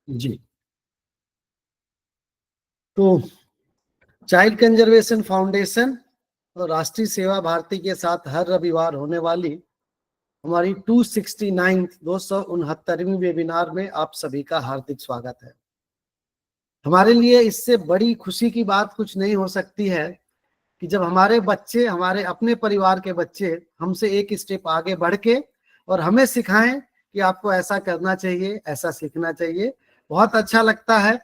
जी, तो child conservation foundation और राष्ट्रीय सेवा भारती के साथ हर रविवार होने वाली हमारी 269वीं वेबिनार में आप सभी का हार्दिक स्वागत है। हमारे लिए इससे बड़ी खुशी की बात कुछ नहीं हो सकती है कि जब हमारे बच्चे, हमारे अपने परिवार के बच्चे हमसे एक स्टेप आगे बढ़ के और हमें सिखाएं कि आपको ऐसा करना चाहिए, ऐसा सीखना चाहिए। बहुत अच्छा लगता है,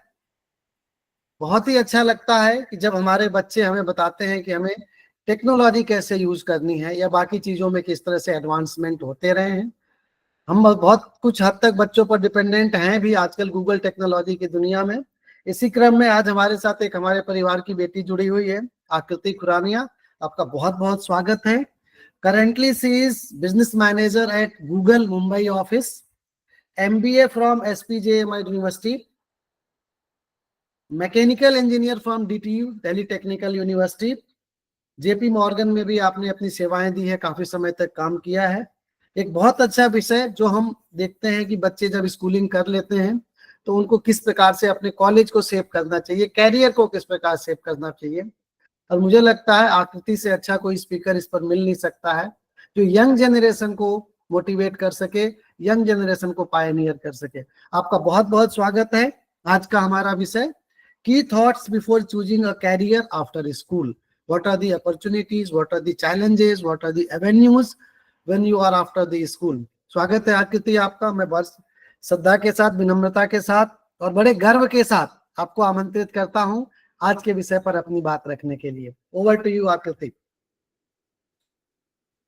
बहुत ही अच्छा लगता है कि जब हमारे बच्चे हमें बताते हैं कि हमें टेक्नोलॉजी कैसे यूज करनी है या बाकी चीजों में किस तरह से एडवांसमेंट होते रहे हैं। हम बहुत कुछ हद तक बच्चों पर डिपेंडेंट हैं भी आजकल गूगल टेक्नोलॉजी की दुनिया में। इसी क्रम में आज हमारे साथ एक हमारे परिवार की बेटी जुड़ी हुई है, आकृति खुरानिया। आपका बहुत बहुत स्वागत है। Currently she is business manager at Google Mumbai office, MBA from SPJM university, mechanical engineer from DTU Delhi technical university, JP Morgan में भी आपने अपनी सेवाएं दी है, काफी समय तक काम किया है। एक बहुत अच्छा विषय जो हम देखते हैं कि बच्चे जब स्कूलिंग कर लेते हैं तो उनको किस प्रकार से अपने कॉलेज को सेव करना चाहिए, कैरियर को किस प्रकार सेव करना चाहिए। और मुझे लगता है आकृति से अच्छा कोई स्पीकर इस पर मिल नहीं सकता है जो यंग जनरेशन को मोटिवेट कर सके, यंग जनरेशन को पायनियर कर सके। आपका बहुत बहुत स्वागत है। आज का हमारा विषय की thoughts before choosing a career after school. What are the opportunities? What are the challenges? What are the avenues when you are after the school? स्वागत है आकृति आपका। मैं बहुत श्रद्धा के साथ, विनम्रता के साथ और बड़े गर्व के साथ आपको आमंत्रित करता हूं आज के विषय पर अपनी बात रखने के लिए। ओवर टू यू आकृति।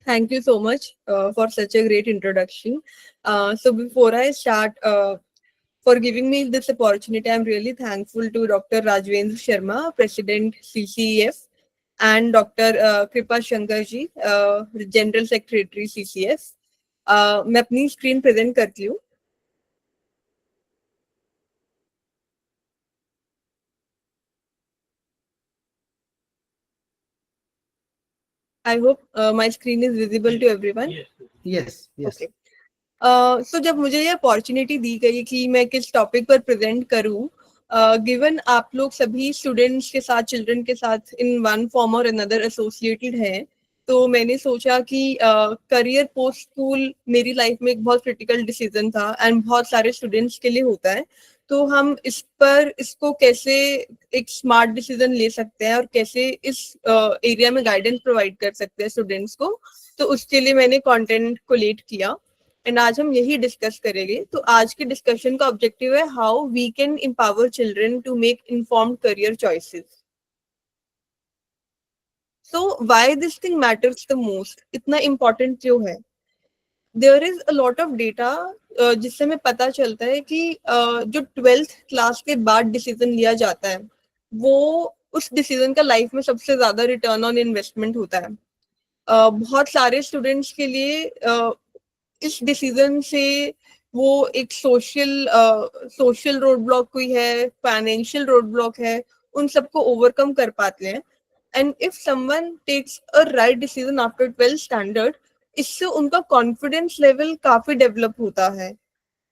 Thank you so much for such a great introduction. So before I start, for giving me this opportunity, I'm really thankful to Dr. Rajvendra Sharma, President CCEF, and Dr. Kripa Shankar ji, General Secretary CCF. मैं अपनी screen present करती हूँ। I hope my screen is visible to everyone. Yes, yes. Okay. So जब मुझे ये opportunity दी गई कि मैं किस टॉपिक पर प्रेजेंट करूं, गिवन आप लोग सभी स्टूडेंट्स के साथ, चिल्ड्रन के साथ इन वन फॉर्म और अनदर एसोसिएटेड हैं, तो मैंने सोचा कि करियर पोस्ट स्कूल मेरी लाइफ में एक बहुत क्रिटिकल डिसीजन था एंड बहुत सारे स्टूडेंट्स के लिए होता है। तो हम इसको कैसे एक स्मार्ट डिसीजन ले सकते हैं और कैसे इस एरिया में गाइडेंस प्रोवाइड कर सकते हैं स्टूडेंट्स को, तो उसके लिए मैंने कंटेंट कोलेट किया एंड आज हम यही डिस्कस करेंगे। तो आज के डिस्कशन का ऑब्जेक्टिव है how we can empower children to make informed career choices. So why this thing matters the most, इतना इम्पोर्टेंट क्यों है? There is a lot of data जिससे हमें पता चलता है कि जो 12th क्लास के बाद डिसीजन लिया जाता है वो उस डिसीजन का लाइफ में सबसे ज्यादा रिटर्न ऑन इन्वेस्टमेंट होता है। बहुत सारे स्टूडेंट्स के लिए इस डिसीजन से वो एक सोशल रोड ब्लॉक कोई है, फाइनेंशियल रोड ब्लॉक है, उन सबको ओवरकम कर पाते हैं। And if someone takes a right decision after 12th standard, इससे उनका कॉन्फिडेंस लेवल काफी डेवलप होता है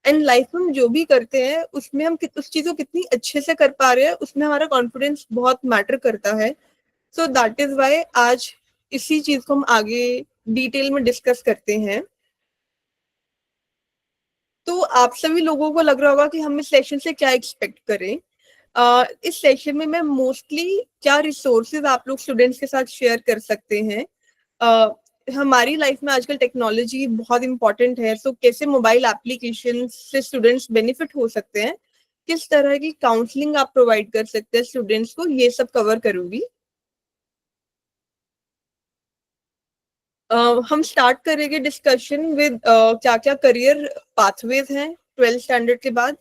एंड लाइफ में हम जो भी करते हैं उसमें हम उस चीज को कितनी अच्छे से कर पा रहे हैं उसमें हमारा कॉन्फिडेंस बहुत मैटर करता है। सो दैट इज वाई आज इसी चीज को हम आगे डिटेल में डिस्कस करते हैं। तो आप सभी लोगों को लग रहा होगा कि हम इस सेशन से क्या एक्सपेक्ट करें। इस सेशन में मैं मोस्टली क्या रिसोर्सेज आप लोग स्टूडेंट्स के साथ शेयर कर सकते हैं। हमारी लाइफ में आजकल टेक्नोलॉजी बहुत इंपॉर्टेंट है, तो कैसे मोबाइल एप्लीकेशन से स्टूडेंट्स बेनिफिट हो सकते हैं, किस तरह की काउंसलिंग आप प्रोवाइड कर सकते हैं स्टूडेंट्स को, ये सब कवर करूंगी। हम स्टार्ट करेंगे डिस्कशन विद क्या क्या करियर पाथवेज हैं 12th स्टैंडर्ड के बाद,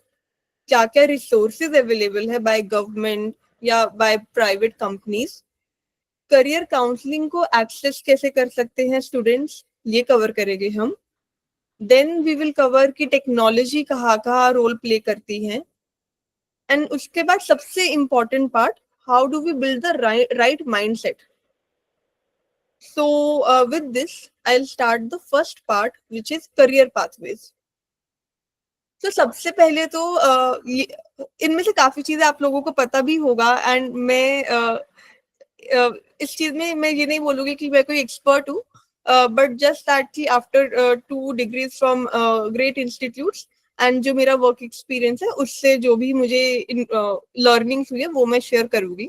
क्या क्या रिसोर्सेज अवेलेबल है बाय गवर्नमेंट या by private companies, career counselling को एक्सेस कैसे कर सकते हैं स्टूडेंट्स, ये कवर करेंगे हम। देन वी विल कवर कि टेक्नोलॉजी कहाँ कहाँ रोल प्ले करती है एंड उसके बाद सबसे important part, how do we build the right mindset. So with this, I'll start the first part, which is career pathways. तो सबसे पहले तो इनमें से काफी चीजें आप लोगों को पता भी होगा, एंड मैं इस चीज में मैं ये नहीं बोलूंगी कि मैं कोई एक्सपर्ट हूँ, बट जस्ट दैट कि after 2 degrees from great institutes and जो मेरा वर्क एक्सपीरियंस है उससे जो भी मुझे लर्निंग्स हुई है वो मैं शेयर करूंगी।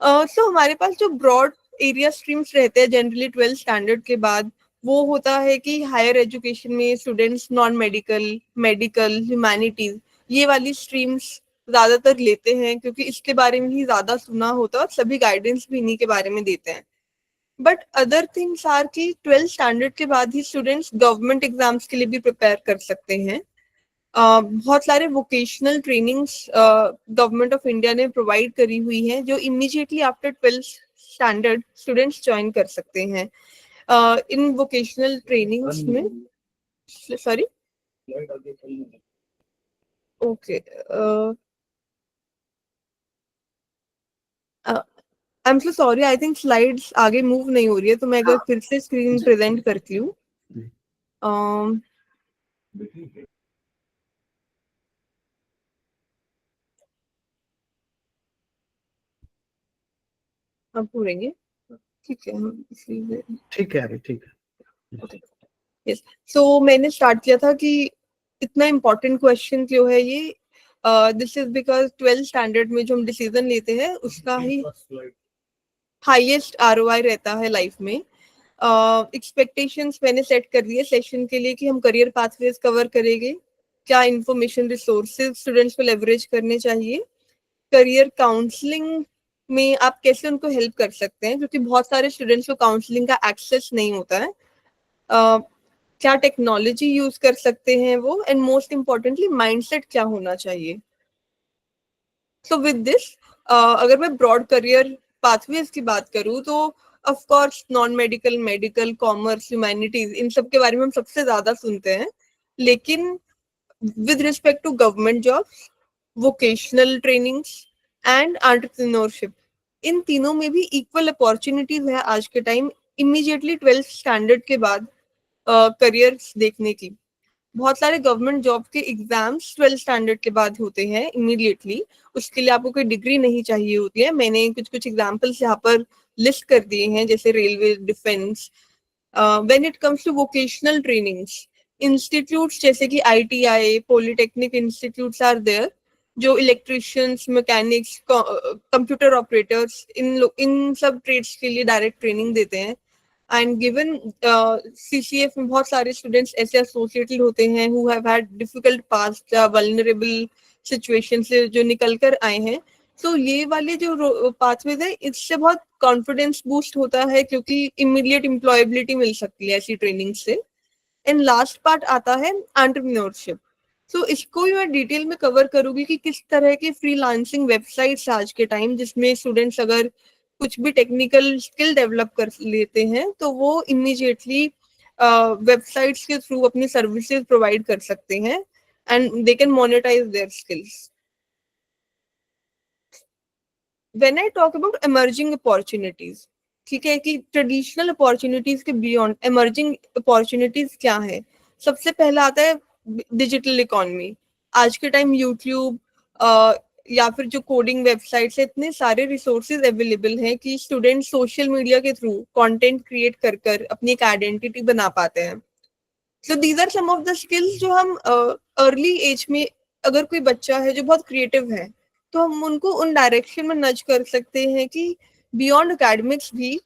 सो हमारे पास जो ब्रॉड एरिया स्ट्रीम्स रहते हैं जनरली 12th स्टैंडर्ड के बाद, वो होता है कि हायर एजुकेशन में students non medical, medical, humanities ये वाली स्ट्रीम्स ज्यादातर लेते हैं, क्योंकि इसके बारे में ही ज्यादा सुना होता है और सभी गाइडेंस भी इन्हीं के बारे में देते हैं। बट अदर थिंग्स आर कि 12th स्टैंडर्ड के बाद ही स्टूडेंट्स गवर्नमेंट एग्जाम्स के लिए भी प्रिपेयर कर सकते हैं। बहुत सारे vocational trainings government of India ने प्रोवाइड करी हुई है जो immediately after 12th standard students join कर सकते हैं। इन वोकेशनल ट्रेनिंग्स में, sorry, okay, I am so sorry, I think slides आगे मूव नहीं हो रही है, तो मैं अगर फिर से स्क्रीन प्रेजेंट करती हूँ। अब हो रही है, ठीक है, ठीक है अभी, ठीक है। यस, सो मैंने स्टार्ट किया था कि इतना इम्पोर्टेंट क्वेश्चन क्यों है ये। This is because 12th standard में जो हम डिसीजन लेते हैं उसका ही हाईएस्ट ROI रहता है लाइफ में। एक्सपेक्टेशंस मैंने सेट कर दिए सेशन के लिए कि हम करियर पाथवेज कवर करेंगे, क्या इंफॉर्मेशन रिसोर्सेज स्टूडेंट्स को लेवरेज करने चाहिए, करियर काउंसलिंग में आप कैसे उनको हेल्प कर सकते हैं, क्योंकि बहुत सारे स्टूडेंट्स को काउंसलिंग का एक्सेस नहीं होता है, क्या टेक्नोलॉजी यूज कर सकते हैं वो, एंड मोस्ट इम्पोर्टेंटली माइंडसेट क्या होना चाहिए। सो विद दिस, अगर मैं ब्रॉड करियर पाथवेज की बात करूँ तो of course non medical, medical, commerce, humanities इन सब के बारे में हम सबसे ज्यादा सुनते हैं, लेकिन with respect to government jobs, vocational trainings and entrepreneurship, इन तीनों में भी इक्वल अपॉर्चुनिटीज है आज के टाइम इमीडिएटली 12th स्टैंडर्ड के बाद करियर्स देखने की। बहुत सारे गवर्नमेंट जॉब के एग्जाम्स 12th स्टैंडर्ड के बाद होते हैं इमीडिएटली, उसके लिए आपको कोई डिग्री नहीं चाहिए होती है। मैंने कुछ कुछ एग्जाम्पल्स यहाँ पर लिस्ट कर दिए हैं, जैसे railway, defence. When it comes to vocational trainings, institutes जैसे कि ITI, polytechnic institutes are there, जो इलेक्ट्रिशियंस, मैकेनिक्स, कंप्यूटर ऑपरेटर्स, इन सब ट्रेड्स के लिए डायरेक्ट ट्रेनिंग देते हैं। एंड गिवन CCF में बहुत सारे स्टूडेंट्स ऐसे एसोसिएटेड होते हैं who have had difficult past, vulnerable situation से जो निकल कर आए हैं। तो ये वाले जो पाथवेज है इससे बहुत कॉन्फिडेंस बूस्ट होता है, क्योंकि इमीडिएट एम्प्लॉयबिलिटी मिल सकती है ऐसी ट्रेनिंग से। एंड लास्ट पार्ट आता है एंटरप्रेन्योरशिप। तो इसको भी मैं डिटेल में कवर करूंगी कि किस तरह की फ्रीलांसिंग वेबसाइट्स आज के टाइम, जिसमें स्टूडेंट्स अगर कुछ भी टेक्निकल स्किल डेवलप कर लेते हैं तो वो इमीडिएटली वेबसाइट्स के थ्रू अपनी सर्विसेज प्रोवाइड कर सकते हैं and they can monetize their skills. When I talk about emerging opportunities, ठीक है, कि ट्रेडिशनल अपॉर्चुनिटीज के बियॉन्ड इमर्जिंग अपॉर्चुनिटीज क्या है। सबसे पहला आता है डिजिटल इकोनॉमी। आज के टाइम यूट्यूब या फिर जो कोडिंग वेबसाइट्स है, इतने सारे रिसोर्सेज अवेलेबल हैं कि स्टूडेंट सोशल मीडिया के थ्रू कंटेंट क्रिएट कर कर अपनी एक आइडेंटिटी बना पाते हैं। So these are some of the skills जो हम अर्ली एज में, अगर कोई बच्चा है जो बहुत क्रिएटिव है, तो हम उनको उन डायरेक्शन में नज कर सकते हैं कि बियॉन्ड एकेडमिक्स भी,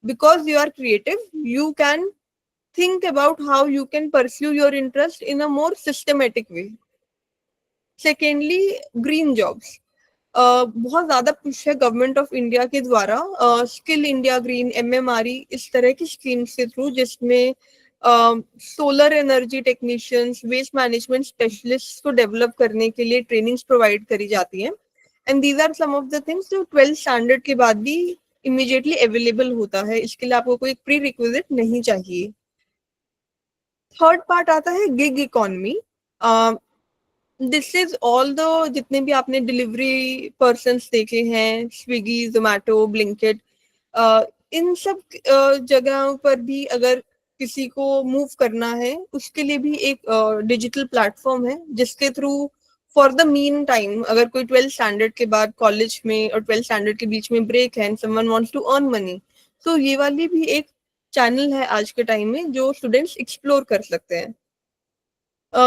because you are creative, you can think about how you can pursue your interest in a more systematic way. Secondly, green jobs. बहुत ज्यादा पुश है गवर्नमेंट ऑफ इंडिया के द्वारा स्किल इंडिया ग्रीन, MMRE, इस तरह की schemes के through, जिसमें solar energy technicians, waste management specialist को डेवलप करने के लिए ट्रेनिंग्स प्रोवाइड करी जाती हैं। And these are some of the things जो 12th स्टैंडर्ड के बाद भी इमीडिएटली अवेलेबल होता है, इसके लिए आपको कोई प्री रिक्विजिट नहीं चाहिए। थर्ड पार्ट आता है gig economy. This is all the, जितने भी आपने डिलीवरी पर्सन्स देखे हैं, स्विगी, जोमैटो, ब्लिंकिट, इन सब जगहों पर भी अगर किसी को मूव करना है, उसके लिए भी एक डिजिटल प्लेटफॉर्म है जिसके through for the mean time, अगर कोई 12th स्टैंडर्ड के बाद कॉलेज में और 12th स्टैंडर्ड के बीच में ब्रेक है and someone wants to earn money, तो ये वाली भी एक चैनल है आज के टाइम में जो स्टूडेंट्स एक्सप्लोर कर सकते हैं।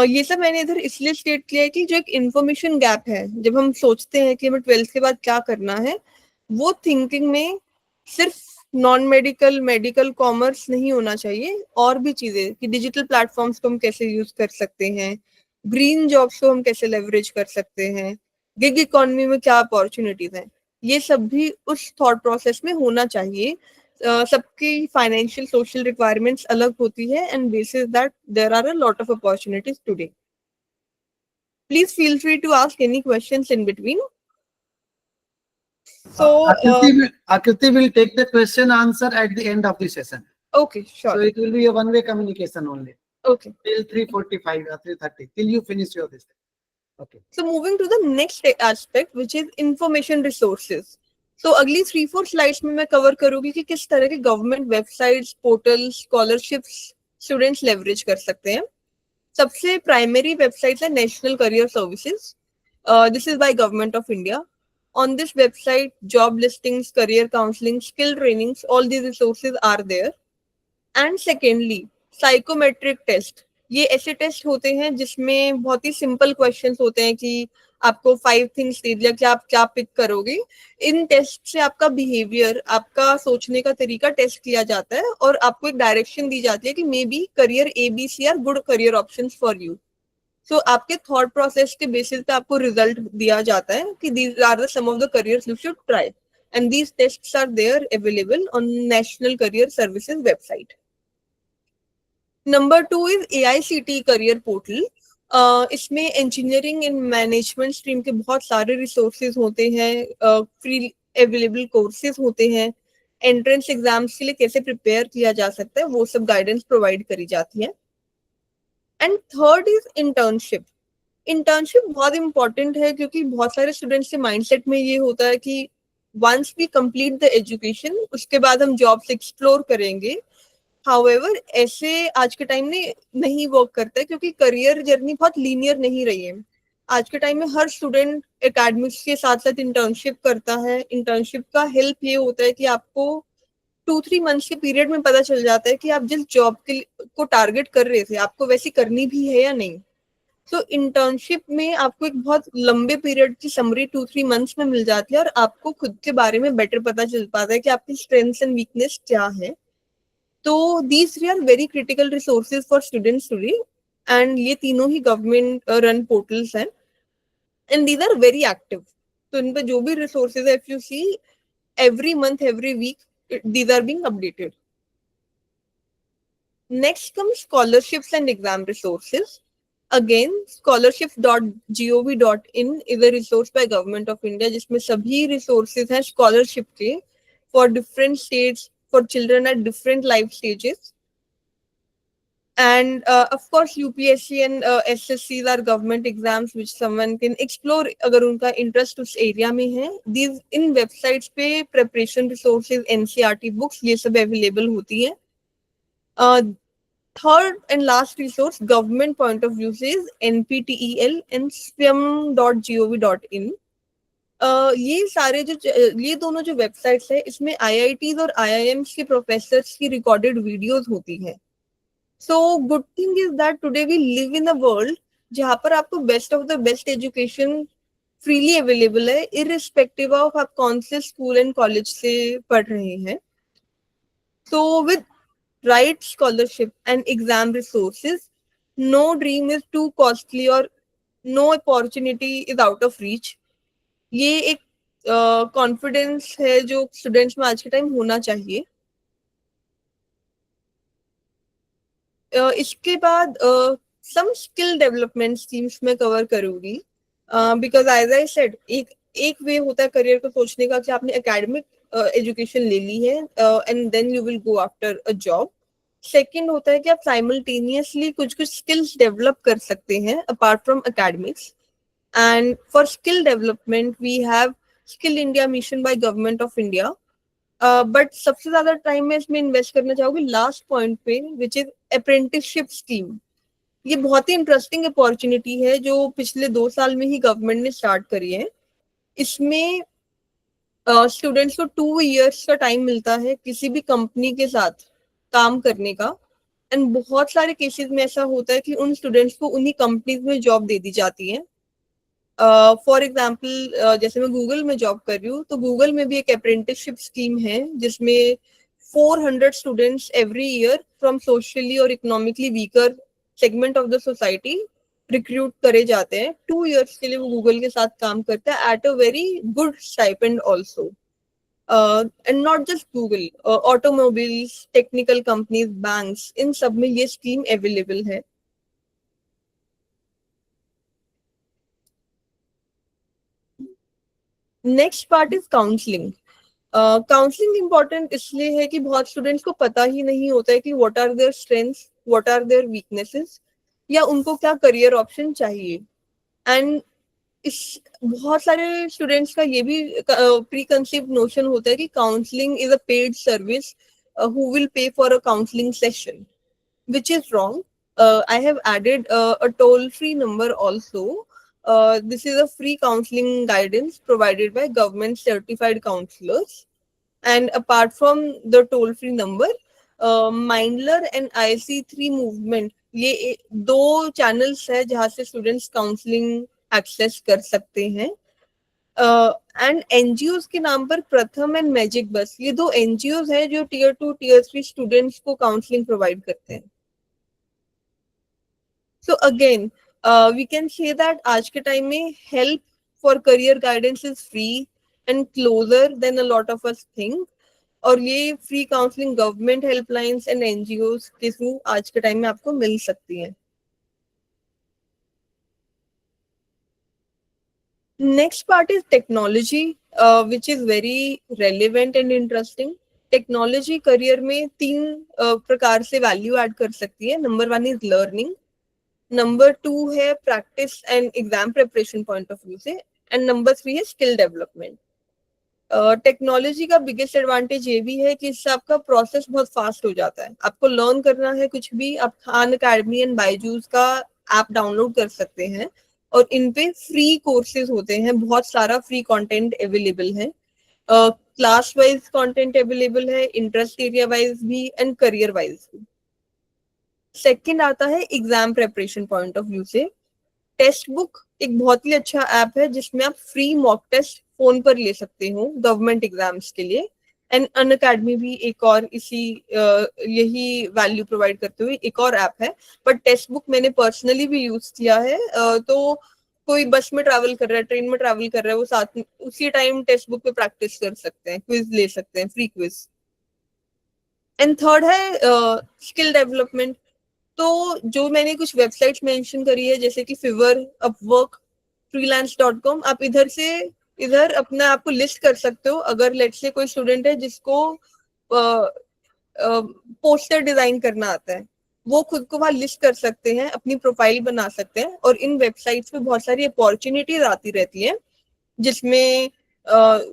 ये सब मैंने इधर इसलिए स्टेट किया है कि जो एक इंफॉर्मेशन गैप है, जब हम सोचते हैं कि हमें 12th के बाद क्या करना है, वो थिंकिंग में सिर्फ नॉन मेडिकल, मेडिकल, कॉमर्स नहीं होना चाहिए, और भी चीजें कि डिजिटल प्लेटफॉर्म्स को हम कैसे यूज कर सकते हैं, ग्रीन जॉब्स को हम कैसे लेवरेज कर सकते हैं, गिग इकोनॉमी में क्या अपॉर्चुनिटीज हैं, ये सब भी उस थॉट प्रोसेस में होना चाहिए। सबकी फाइनेंशियल सोशल रिक्वायरमेंट्स अलग होती है and basis that there are a lot of opportunities today. Please feel free to ask any questions in between. So Akriti will take the question answer at the end of the session. Okay, sure. So it will be a one-way communication only. Okay. Till 3:45 or 3:30 till you finish your this. Okay. So moving to the next aspect, which is information resources. So अगली 3-4 slides में मैं cover करूंगी कि किस तरह के government websites, portals, scholarships students leverage कर सकते हैं। सबसे प्राइमरी वेबसाइट है national career services. This is by government of India. On this website, job listings, career counseling, skill trainings, all these resources are there. And secondly, psychometric test. ये ऐसे test होते हैं जिसमें बहुत ही सिंपल क्वेश्चंस होते हैं कि आपको 5 थिंग्स दे दिया कि आप क्या पिक करोगे। इन टेस्ट से आपका बिहेवियर, आपका सोचने का तरीका टेस्ट किया जाता है और आपको एक डायरेक्शन दी जाती है कि maybe career ABC are good career options for you. So आपके थॉट प्रोसेस के बेसिस पे आपको रिजल्ट दिया जाता है कि these are the some of the careers you should try, and these tests are there available on national career services website. Number 2 is AICTE career portal. इसमें engineering and management stream के बहुत सारे resources होते हैं, free available courses होते हैं, entrance exams के लिए कैसे प्रिपेयर किया जा सकता है वो सब गाइडेंस प्रोवाइड करी जाती है। And third is internship. Internship बहुत इंपॉर्टेंट है क्योंकि बहुत सारे स्टूडेंट्स के माइंडसेट में ये होता है कि once we complete the education उसके बाद हम जॉब्स एक्सप्लोर करेंगे। हाउएवर ऐसे आज के टाइम में नहीं वर्क करता है क्योंकि करियर जर्नी बहुत लीनियर नहीं रही है। आज के टाइम में हर स्टूडेंट एकेडमिक्स के साथ साथ इंटर्नशिप करता है। इंटर्नशिप का हेल्प ये होता है कि आपको 2-3 मंथ्स के पीरियड में पता चल जाता है कि आप जिस जॉब के को टारगेट कर रहे थे आपको वैसी करनी भी है या नहीं। तो इंटर्नशिप में आपको एक बहुत लंबे पीरियड की समरी 2-3 मंथ्स में मिल जाती है और आपको खुद के बारे में बेटर पता चल पाता है कि आपकी स्ट्रेंथ्स एंड वीकनेस क्या है। तो these 3 are very critical resources for students today, and ये तीनों ही गवर्नमेंट रन पोर्टल्स हैं and these are very active. तो इन पे जो भी रिसोर्सेज है, if you see every month, every week, these are being updated. Next comes scholarships and exam resources. Again, scholarships.gov.in is a resource by Government of India जिसमें सभी resources हैं scholarship के for different states, for children at different life stages. And of course UPSC and SSCs are government exams which someone can explore अगर उनका interest उस area में है। These in websites पे preparation resources, NCERT books ये सब available होती है। Third and last resource government point of view is NPTEL and swim.gov.in। ये सारे ये दोनों जो वेबसाइट्स है इसमें IITs और IIMs के प्रोफेसर्स की रिकॉर्डेड वीडियोस होती है। So good thing is that today we live in a world जहाँ पर आपको best of the best education freely available है, इररिस्पेक्टिव ऑफ आप कौन से स्कूल एंड कॉलेज से पढ़ रहे हैं। So with right scholarship and exam resources, no dream is too costly or no opportunity is out of reach. ये एक कॉन्फिडेंस है जो स्टूडेंट्स में आज के टाइम होना चाहिए। इसके बाद सम स्किल डेवलपमेंट स्कीम्स में कवर करूंगी बिकॉज एज आई सेड एक वे होता है करियर को सोचने का कि आपने एकेडमिक एजुकेशन ले ली है and then you will go after a job. Second होता है कि आप साइमल्टेनियसली कुछ स्किल्स डेवलप कर सकते हैं apart from academics. And for skill development we have skill India mission by government of India. But सबसे ज्यादा टाइम मैं इसमें इन्वेस्ट करना चाहूंगी लास्ट पॉइंट पे, विच इज अप्रेंटिसशिप स्कीम। ये बहुत ही इंटरेस्टिंग अपॉर्चुनिटी है जो पिछले 2 साल में ही गवर्नमेंट ने स्टार्ट करी है। इसमें स्टूडेंट्स को 2 इयर्स का टाइम मिलता है किसी भी कंपनी के साथ काम करने का। एंड बहुत सारे केसेस में ऐसा होता है कि उन स्टूडेंट्स को उन्हीं कंपनीज में जॉब दे दी जाती है। फॉर एग्जाम्पल जैसे मैं गूगल में जॉब कर रही हूँ, तो गूगल में भी एक अप्रेंटिसशिप स्कीम है जिसमें 400 students every year from socially और economically weaker segment of the society recruit करे जाते हैं। 2 इयर्स के लिए वो गूगल के साथ काम करते हैं at a very good stipend also. And not just Google, automobiles, technical companies, banks, इन सब में ये स्कीम अवेलेबल है। Next part is counselling. Counselling important इसलिए है कि बहुत स्टूडेंट्स को पता ही नहीं होता है कि what are their strengths, what are their weaknesses, या उनको क्या करियर ऑप्शन चाहिए। एंड इस बहुत सारे स्टूडेंट्स का ये भी प्री कंसीव्ड नोशन होता है कि counselling is a paid service, who will pay for a counselling session, which is wrong. I have added a toll-free number also. This is a free counseling guidance provided by government certified counselors. And apart from the toll-free number, Mindler and IC3 movement, ये दो channels है जहाँ से students counselling access कर सकते हैं। And NGO के नाम पर प्रथम एंड मैजिक बस, ये दो एनजीओ है जो टीयर 2 टीयर 3 स्टूडेंट्स को काउंसलिंग प्रोवाइड करते हैं। So again, we can say that आज के टाइम में help for career guidance is free and closer than a lot of us think. और ये free counselling government helplines and NGO के through आज के टाइम में आपको मिल सकती है। Next part is technology, which is very relevant and interesting. Technology career में 3 प्रकार से वैल्यू ऐड कर सकती है। नंबर 1 इज लर्निंग, नंबर 2 है practice and exam preparation point of view से, एंड नंबर 3 है स्किल डेवलपमेंट। टेक्नोलॉजी का बिगेस्ट एडवांटेज ये भी है कि इससे आपका प्रोसेस बहुत फास्ट हो जाता है। आपको लर्न करना है कुछ भी, आप खान अकेडमी एंड बायजूस का ऐप डाउनलोड कर सकते हैं और इन पे फ्री कोर्सेज होते हैं, बहुत सारा फ्री कंटेंट अवेलेबल है। क्लास वाइज कंटेंट अवेलेबल है, इंटरेस्ट एरिया वाइज भी एंड करियर वाइज भी। सेकंड आता है exam preparation point of view से। टेक्स्ट बुक एक बहुत ही अच्छा ऐप है जिसमें आप फ्री मॉक टेस्ट फोन पर ले सकते हो गवर्नमेंट एग्जाम्स के लिए। एंड अनअकैडमी भी एक और इसी यही वैल्यू प्रोवाइड करते हुए एक और ऐप है, बट टेक्स्ट बुक मैंने पर्सनली भी यूज किया है। तो कोई बस में ट्रैवल कर रहा है, ट्रेन में ट्रैवल कर रहा है, वो साथ में उसी टाइम टेक्स्ट बुक पे प्रैक्टिस कर सकते हैं, क्विज ले सकते हैं, फ्री क्विज। एंड थर्ड है स्किल डेवलपमेंट। तो जो मैंने कुछ वेबसाइट्स मेंशन करी है जैसे कि फिवर, अपवर्क, freelance.com, आप इधर अपना आपको लिस्ट कर सकते हो। अगर लेट्स से कोई स्टूडेंट है जिसको पोस्टर डिजाइन करना आता है, वो खुद को वहां लिस्ट कर सकते हैं, अपनी प्रोफाइल बना सकते हैं। और इन वेबसाइट्स पे बहुत सारी अपॉर्चुनिटीज आती रहती है जिसमें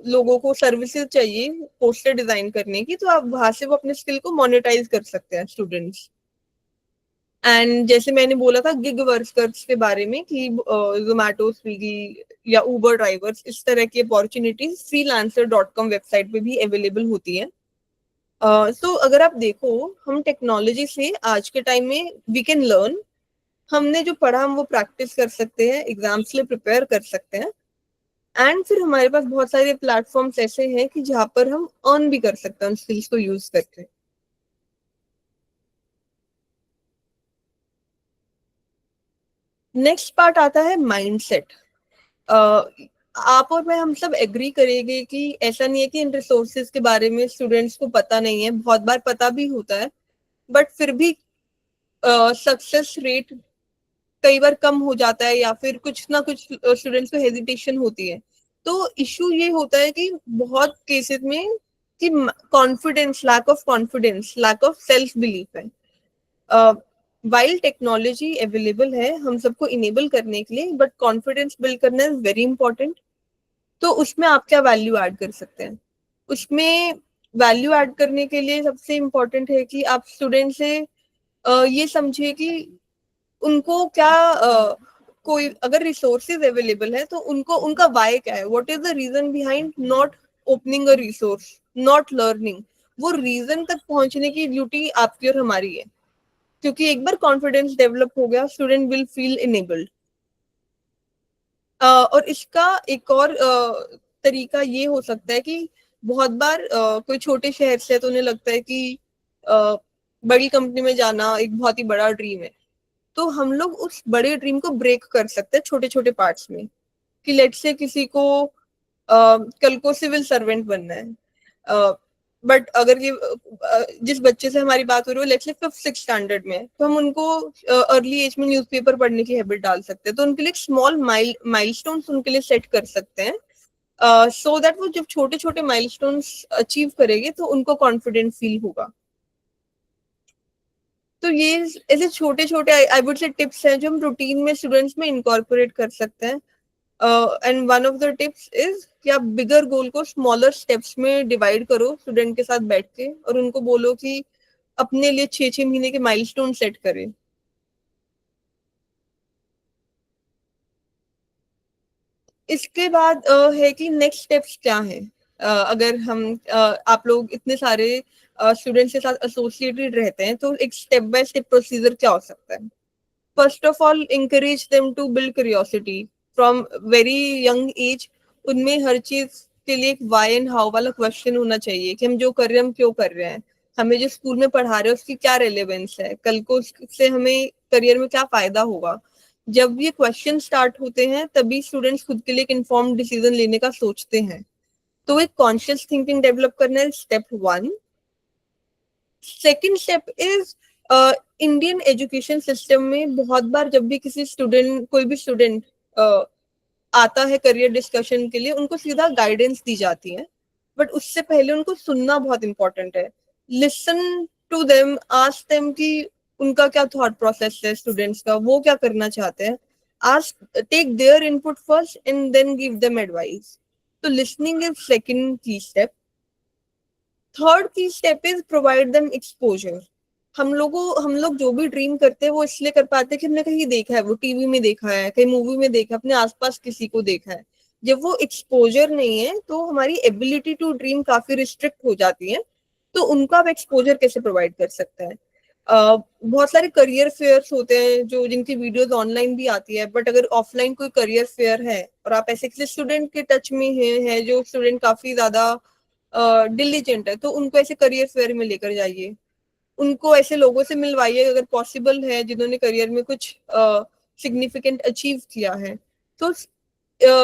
लोगों को सर्विसेज चाहिए पोस्टर डिजाइन करने की, तो आप वहां से वो अपने स्किल को मोनेटाइज कर सकते हैं स्टूडेंट्स। एंड जैसे मैंने बोला था गिग वर्कर्स के बारे में कि जोमैटो, स्विगी या उबर ड्राइवर्स, इस तरह की अपॉर्चुनिटीज freelancer.com वेबसाइट पे भी अवेलेबल होती है। तो अगर आप देखो, हम टेक्नोलॉजी से आज के टाइम में वी कैन लर्न, हमने जो पढ़ा हम वो प्रैक्टिस कर सकते हैं, एग्जाम्स के लिए प्रिपेयर कर सकते हैं। एंड फिर हमारे पास बहुत सारे प्लेटफॉर्म्स ऐसे हैं कि जहाँ पर हम अर्न भी कर सकते हैं उन स्किल्स को यूज करके। नेक्स्ट पार्ट आता है माइंडसेट। आप और मैं हम सब एग्री करेंगे कि ऐसा नहीं है कि इन रिसोर्सेज के बारे में स्टूडेंट्स को पता नहीं है, बहुत बार पता भी होता है, बट फिर भी सक्सेस रेट कई बार कम हो जाता है या फिर कुछ ना कुछ स्टूडेंट्स को हेजिटेशन होती है। तो इशू ये होता है कि बहुत केसेस में कि confidence, lack of confidence, lack of self belief है। वाइल टेक्नोलॉजी अवेलेबल है हम सबको इनेबल करने के लिए, बट कॉन्फिडेंस बिल्ड करना इज वेरी इंपॉर्टेंट। तो उसमें आप क्या वैल्यू ऐड कर सकते हैं? उसमें वैल्यू ऐड करने के लिए सबसे इम्पोर्टेंट है कि आप स्टूडेंट से ये समझिए कि उनको क्या कोई अगर रिसोर्सेज अवेलेबल है तो उनको उनका वाई क्या है, what is the reason behind not opening a resource, not learning. वो रीजन तक पहुंचने की ड्यूटी आपकी और हमारी है, क्योंकि एक बार कॉन्फिडेंस डेवलप हो गया स्टूडेंट विल फील इनेबल्ड। और इसका एक और तरीका ये हो सकता है कि बहुत बार कोई छोटे शहर से है तो उन्हें लगता है कि बड़ी कंपनी में जाना एक बहुत ही बड़ा ड्रीम है। तो हम लोग उस बड़े ड्रीम को ब्रेक कर सकते हैं छोटे छोटे पार्ट्स में, कि लेट से किसी को कल को सिविल सर्वेंट बनना है, बट अगर ये जिस बच्चे से हमारी बात हो रही है लेट्स से 5th-6th स्टैंडर्ड में, तो हम उनको अर्ली एज में न्यूज़पेपर पढ़ने की हैबिट डाल सकते हैं। तो उनके लिए स्मॉल माइलस्टोन्स उनके लिए सेट कर सकते हैं, सो दैट वो जब छोटे छोटे माइलस्टोन्स अचीव करेंगे तो उनको कॉन्फिडेंट फील होगा। तो ये ऐसे छोटे छोटे आई वुड से टिप्स हैं जो हम रूटीन में स्टूडेंट्स में इनकॉर्पोरेट कर सकते हैं। And one of the tips is कि आप बिगर गोल को स्मॉलर स्टेप्स में डिवाइड करो स्टूडेंट के साथ बैठ के, और उनको बोलो कि अपने लिए 6-6 महीने के माइलस्टोन सेट करें। इसके बाद है कि नेक्स्ट स्टेप्स क्या है। अगर हम आप लोग इतने सारे स्टूडेंट्स के साथ एसोसिएटेड रहते हैं तो एक स्टेप बाय स्टेप प्रोसीजर क्या हो सकता है। First of all encourage them to build curiosity from very young age। उनमें हर चीज के लिए एक why and how वाला क्वेश्चन होना चाहिए कि हम जो कर रहे हैं हम क्यों कर रहे हैं, हमें जो स्कूल में पढ़ा रहे हैं उसकी क्या रेलेवेंस है, कल को उससे हमें करियर में क्या फायदा होगा। जब ये क्वेश्चन स्टार्ट होते हैं तभी स्टूडेंट्स खुद के लिए एक इन्फॉर्म्ड डिसीजन लेने का सोचते हैं। तो एक कॉन्शियस थिंकिंग डेवलप करना है step 1। Second step is Indian education system में बहुत बार जब भी किसी स्टूडेंट कोई भी स्टूडेंट आता है करियर डिस्कशन के लिए उनको सीधा गाइडेंस दी जाती है, बट उससे पहले उनको सुनना बहुत इंपॉर्टेंट है। Listen to them, ask them कि उनका क्या थॉट प्रोसेस है स्टूडेंट्स का, वो क्या करना चाहते हैं। Ask, take their input first and then give them advice. तो लिसनिंग इज सेकेंड की स्टेप। थर्ड की step is provide them exposure. हम लोग जो भी ड्रीम करते हैं वो इसलिए कर पाते हैं कि हमने कहीं देखा है, वो टीवी में देखा है, कहीं मूवी में देखा है, अपने आसपास किसी को देखा है। जब वो एक्सपोजर नहीं है तो हमारी एबिलिटी टू ड्रीम काफी रिस्ट्रिक्ट हो जाती है। तो उनका आप एक्सपोजर कैसे प्रोवाइड कर सकते हैं। बहुत सारे करियर फेयर्स होते हैं जो जिनकी वीडियोस ऑनलाइन भी आती है, बट अगर ऑफलाइन कोई करियर फेयर है और आप ऐसे किसी स्टूडेंट के टच में है जो स्टूडेंट काफी ज्यादा डिलीजेंट है, तो उनको ऐसे करियर फेयर में लेकर जाइए। उनको ऐसे लोगों से मिलवाइए अगर पॉसिबल है जिन्होंने करियर में कुछ सिग्निफिकेंट अचीव किया है। तो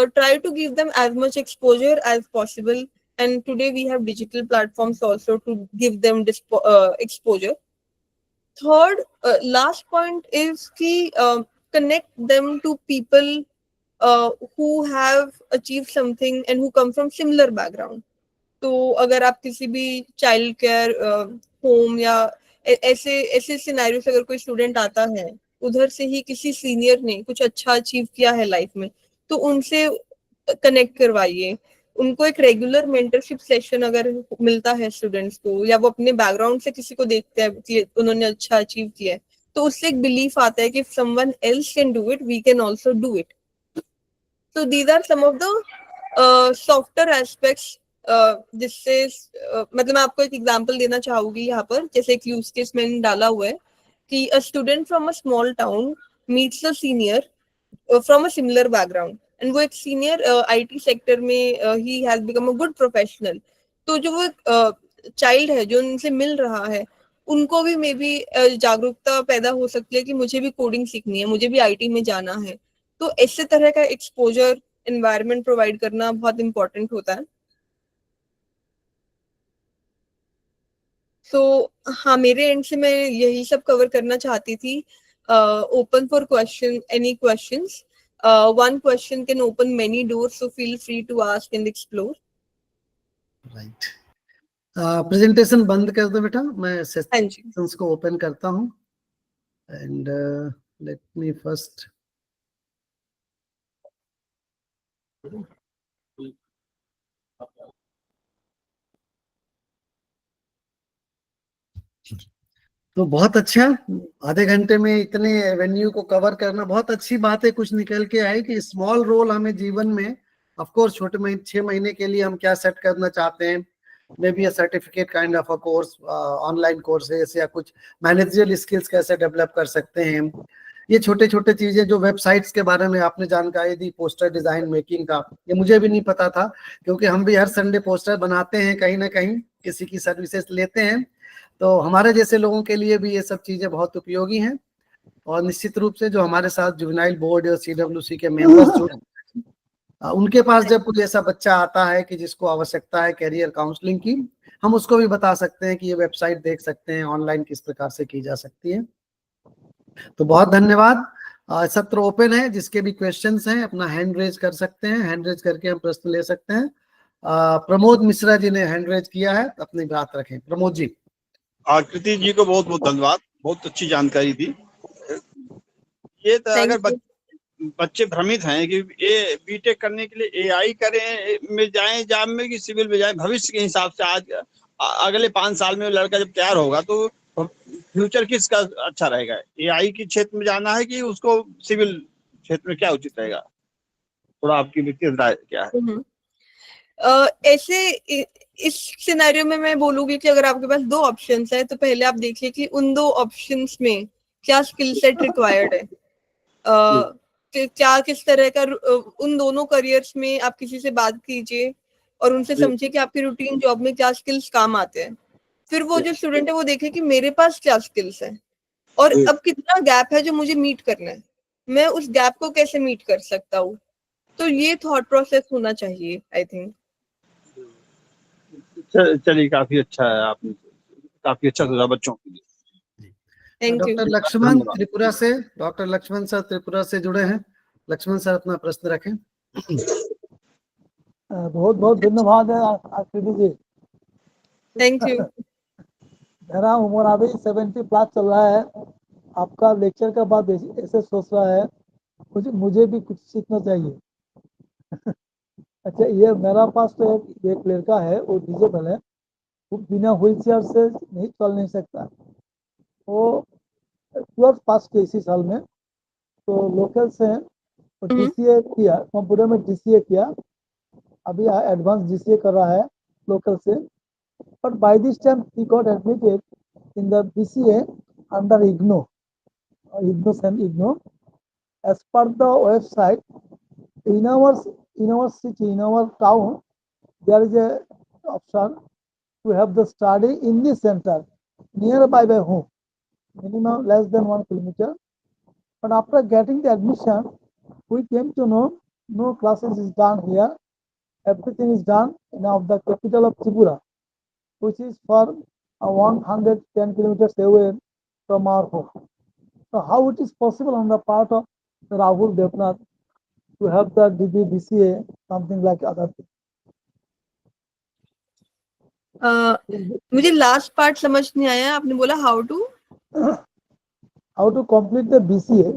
try to give them as much exposure as possible, and today we have digital platforms also to give them exposure. Third last point is कि connect them to people who have achieved something and who come from similar background। तो अगर आप किसी भी child care home या ऐसे ऐसे scenario से अगर कोई स्टूडेंट आता है, उधर से ही किसी सीनियर ने कुछ अच्छा अचीव किया है लाइफ में, तो उनसे कनेक्ट करवाइए। उनको एक रेगुलर मेंटरशिप सेशन अगर मिलता है स्टूडेंट्स को, या वो अपने बैकग्राउंड से किसी को देखते हैं कि उन्होंने अच्छा अचीव किया है, तो उससे एक बिलीफ आता है कि someone else can do it, we can also do it. So these are some of the softer aspects जिससे मतलब मैं आपको एक एग्जांपल देना चाहूंगी यहाँ पर, जैसे एक यूज केस मैंने डाला हुआ है कि a student from a small town meets a senior from a similar background, and वो एक सीनियर आईटी सेक्टर में he has become a good professional. तो जो वो चाइल्ड है जो उनसे मिल रहा है, उनको भी मे बी जागरूकता पैदा हो सकती है कि मुझे भी कोडिंग सीखनी है, मुझे भी आईटी में जाना है। तो ऐसे तरह का एक्सपोजर एनवायरनमेंट प्रोवाइड करना बहुत इंपॉर्टेंट होता है। सो हाँ, मेरे एंड से मैं यही सब कवर करना चाहती थी। Open for question, any questions. One question can open many doors, so feel free to ask and explore. Right. Presentation बंद कर दो बेटा, मैं हाँ जी। सेशंस को ओपन करता हूँ। एंड लेट मी फर्स्ट तो बहुत अच्छा, आधे घंटे में इतने एवेन्यू को कवर करना बहुत अच्छी बात है। कुछ निकल के आए कि स्मॉल रोल हमें जीवन में, ऑफ कोर्स छोटे महीने 6 महीने के लिए हम क्या सेट करना चाहते हैं, may be a certificate kind of a course, online courses या कुछ मैनेजरियल स्किल्स कैसे डेवलप कर सकते हैं, ये छोटे छोटे चीजें जो वेबसाइट्स के बारे में आपने जानकारी दी, पोस्टर डिजाइन मेकिंग का, ये मुझे भी नहीं पता था, क्योंकि हम भी हर संडे पोस्टर बनाते हैं, कहीं ना कहीं किसी की सर्विसेज लेते हैं, तो हमारे जैसे लोगों के लिए भी ये सब चीजें बहुत उपयोगी हैं। और निश्चित रूप से जो हमारे साथ जुवेनाइल बोर्ड और CWC के मेंबर्स जुड़े, उनके पास जब कोई ऐसा बच्चा आता है कि जिसको आवश्यकता है कैरियर काउंसलिंग की, हम उसको भी बता सकते हैं कि ये वेबसाइट देख सकते हैं, ऑनलाइन किस प्रकार से की जा सकती है। तो बहुत धन्यवाद। सत्र ओपन है, जिसके भी क्वेश्चंस हैं अपना हैंड रेज कर सकते हैं, हैंड रेज करके हम प्रश्न ले सकते हैं। प्रमोद मिश्रा जी ने हैंड रेज किया है, अपनी बात रखें। प्रमोद जी। आकृति जी को बहुत बहुत धन्यवाद, बहुत अच्छी जानकारी दी। ये तो अगर बच्चे भ्रमित हैं कि ये बीटेक करने के लिए एआई करें में जाएं जॉब में कि सिविल में जाएं, भविष्य के हिसाब से आज अगले 5 साल में लड़का जब तैयार होगा तो फ्यूचर किसका अच्छा रहेगा, एआई के क्षेत्र में जाना है कि उसको सिविल क्षेत्र में, क्या उचित रहेगा? थोड़ा आपकी व्यक्तिगत राय क्या है? ऐसे इस सिनेरियो में मैं बोलूंगी कि अगर आपके पास 2 ऑप्शंस है तो पहले आप देखिए कि उन 2 ऑप्शंस में क्या स्किल सेट रिक्वायर्ड है, क्या किस तरह का, उन दोनों करियर्स में आप किसी से बात कीजिए और उनसे समझिए कि आपकी रूटीन जॉब में क्या स्किल्स काम आते हैं। फिर वो जो स्टूडेंट है वो देखे कि मेरे पास क्या स्किल्स है और अब कितना गैप है जो मुझे मीट करना है, मैं उस गैप को कैसे मीट कर सकता हूँ। तो ये थॉट प्रोसेस होना चाहिए, आई थिंक। चलिए, काफी अच्छा है, आपने काफी अच्छा सोचा बच्चों के लिए। डॉक्टर लक्ष्मण त्रिपुरा से, डॉक्टर लक्ष्मण सर त्रिपुरा से जुड़े हैं। लक्ष्मण सर अपना प्रश्न रखें। बहुत बहुत धन्यवाद है आकृति जी। Thank you. मेरा उम्र अभी 70+ चल रहा है। आपका लेक्चर के बाद ऐसे सोच रहा है मुझे भी कुछ सीखना चाहिए। अच्छा, ये मेरा पास तो एक लड़का है, वो डिजेबल है, वो बिना व्हील चेयर से नहीं चल नहीं सकता। वो 12th पास किया इसी साल में, तो लोकल से DCA किया, कंप्यूटर में DCA किया, अभी एडवांस DCA कर रहा है लोकल से। But by this time he got admitted in the BCA under IGNOU. As per the website, in our city, in our town, there is a option to have the study in this center nearby by home, minimum less than 1 kilometer. But after getting the admission, we came to know no classes is done here. Everything is done in the capital of Tripura, which is for 110 kilometers away from our home. So how it is possible on the part of Rahul Devnath to have the DBCA, something like other thing? मुझे last part समझ नहीं आया, आपने बोला how to complete the BCA,